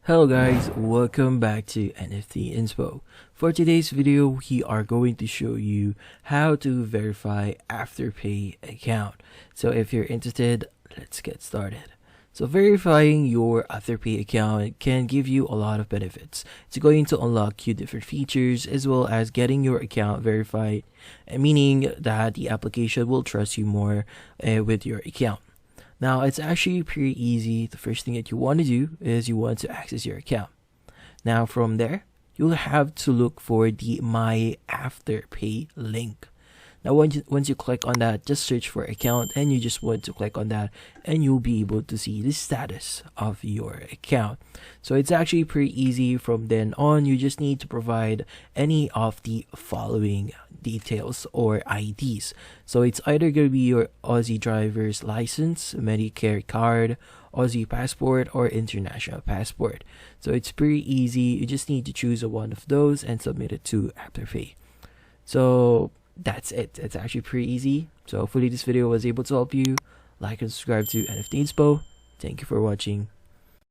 Hello guys, welcome back to NFT Inspo. For today's video, we are going to show you how to verify Afterpay account. So if you're interested, let's get started. So verifying your Afterpay account can give you a lot of benefits. It's going to unlock you different features as well as getting your account verified, meaning that the application will trust you more with your account. Now, it's actually pretty easy. The first thing that you want to do is you want to access your account. Now, from there, you'll have to look for the My Afterpay link. Now, once you click on that, just search for account and you just want to click on that and you'll be able to see the status of your account. So it's actually pretty easy. From then on, you just need to provide any of the following details or IDs. So it's either going to be your Aussie driver's license, Medicare card, Aussie passport, or international passport. So it's pretty easy. You just need to choose one of those and submit it to Afterpay. So that's it. It's actually pretty easy. So hopefully this video was able to help you. Like and subscribe to NFT Inspo. Thank you for watching.